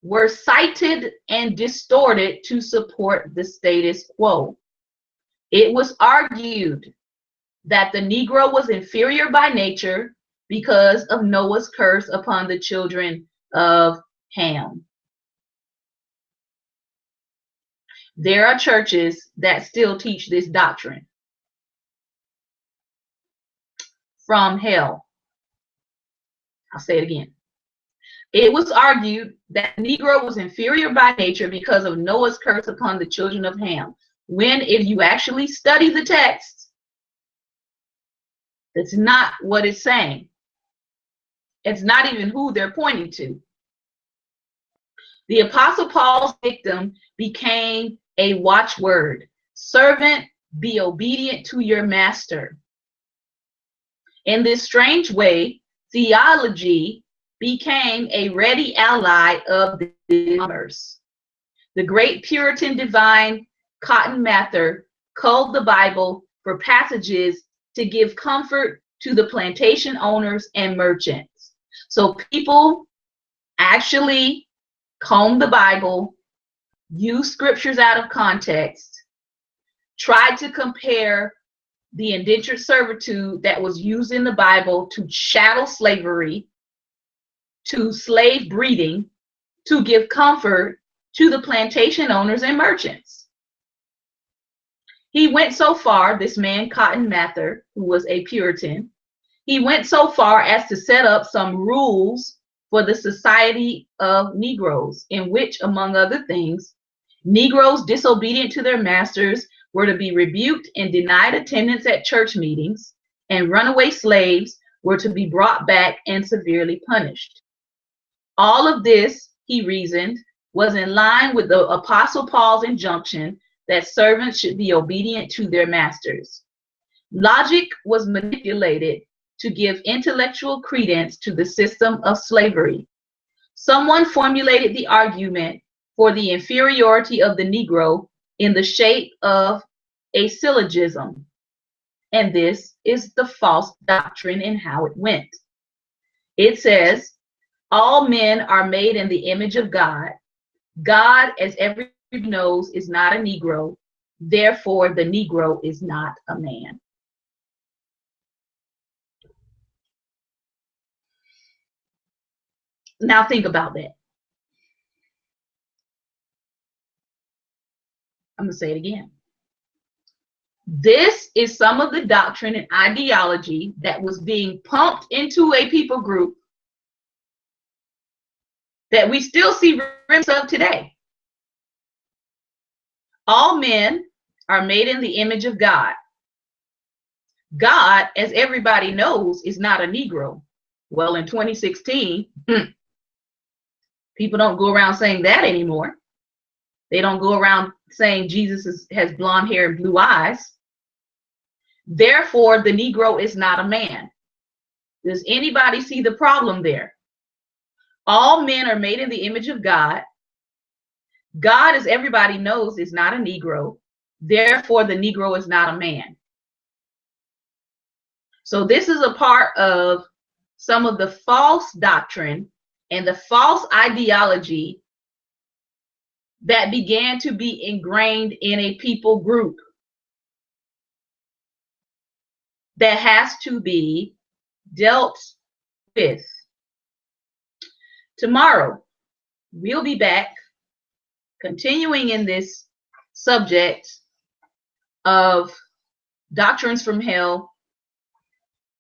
were cited and distorted to support the status quo. It was argued that the Negro was inferior by nature because of Noah's curse upon the children of Ham. There are churches that still teach this doctrine from hell. I'll say it again. It was argued that Negro was inferior by nature because of Noah's curse upon the children of Ham. When, if you actually study the text, that's not what it's saying. It's not even who they're pointing to. The Apostle Paul's dictum became a watchword. Servant, be obedient to your master. In this strange way, theology became a ready ally of the commerce. The great Puritan divine Cotton Mather culled the Bible for passages to give comfort to the plantation owners and merchants. So people actually combed the Bible, used scriptures out of context, tried to compare the indentured servitude that was used in the Bible to chattel slavery, to slave breeding, to give comfort to the plantation owners and merchants. He went so far, this man Cotton Mather, who was a Puritan, he went so far as to set up some rules for the Society of Negroes, in which, among other things, Negroes disobedient to their masters were to be rebuked and denied attendance at church meetings, and runaway slaves were to be brought back and severely punished. All of this, he reasoned, was in line with the Apostle Paul's injunction that servants should be obedient to their masters. Logic was manipulated to give intellectual credence to the system of slavery. Someone formulated the argument for the inferiority of the Negro in the shape of a syllogism, and this is the false doctrine and how it went. It says, all men are made in the image of God. God, as everyone knows, is not a Negro. Therefore, the Negro is not a man. Now think about that. I'm going to say it again. This is some of the doctrine and ideology that was being pumped into a people group that we still see remnants of today. All men are made in the image of God. God, as everybody knows, is not a Negro. Well, in 2016, people don't go around saying that anymore. They don't go around saying Jesus has blonde hair and blue eyes. Therefore, the Negro is not a man. Does anybody see the problem there? All men are made in the image of God. God, as everybody knows, is not a Negro. Therefore, the Negro is not a man. So this is a part of some of the false doctrine and the false ideology that began to be ingrained in a people group that has to be dealt with. Tomorrow, we'll be back continuing in this subject of doctrines from hell,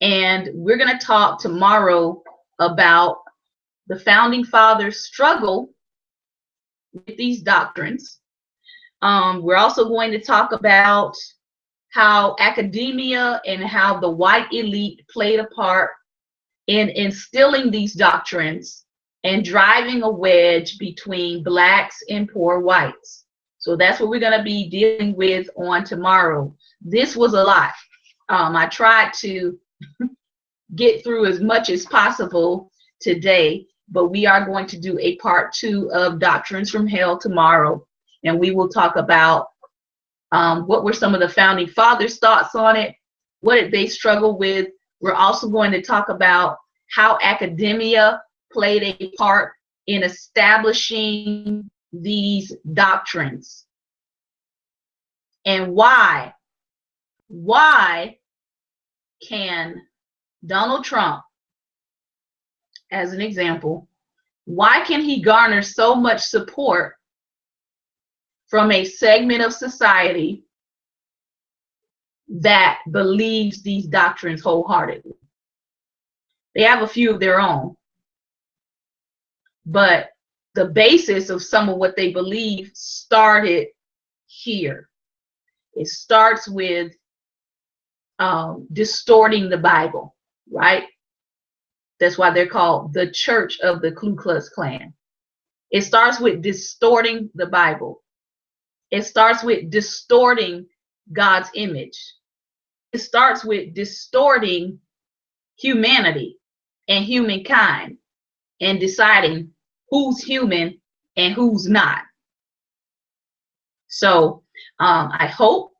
and we're going to talk tomorrow about the founding fathers' struggle with these doctrines. We're also going to talk about how academia and how the white elite played a part in instilling these doctrines and driving a wedge between blacks and poor whites. So that's what we're going to be dealing with on tomorrow. This was a lot. I tried to get through as much as possible today, but we are going to do a part 2 of Doctrines from Hell tomorrow, and we will talk about what were some of the founding fathers' thoughts on it, what did they struggle with. We're also going to talk about how academia played a part in establishing these doctrines, and why can Donald Trump, as an example, why can he garner so much support from a segment of society that believes these doctrines wholeheartedly? They have a few of their own, but the basis of some of what they believe started here. It starts with distorting the Bible, right? That's why they're called the Church of the Ku Klux Klan. It starts with distorting the Bible. It starts with distorting God's image. It starts with distorting humanity and humankind and deciding who's human and who's not. So I hope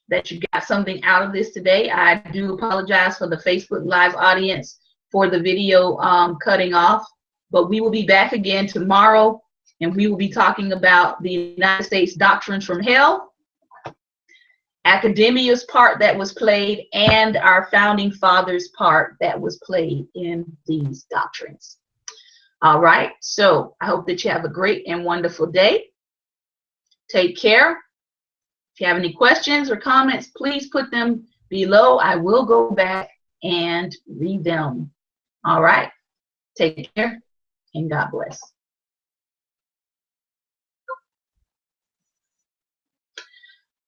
that you got something out of this today. I do apologize for the Facebook Live audience for the video cutting off, but we will be back again tomorrow, and we will be talking about the United States doctrines from hell, academia's part that was played, and our founding fathers' part that was played in these doctrines. All right, so I hope that you have a great and wonderful day. Take care. If you have any questions or comments, please put them below. I will go back and read them. All right, take care and God bless.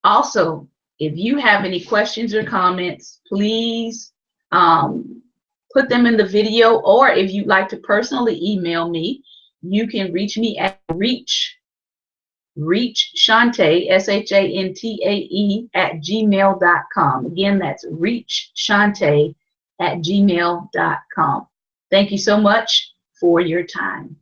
Also, if you have any questions or comments, please put them in the video, or if you'd like to personally email me, you can reach me at reachshantae, SHANTAE, @gmail.com. Again, that's reachshantae @gmail.com. Thank you so much for your time.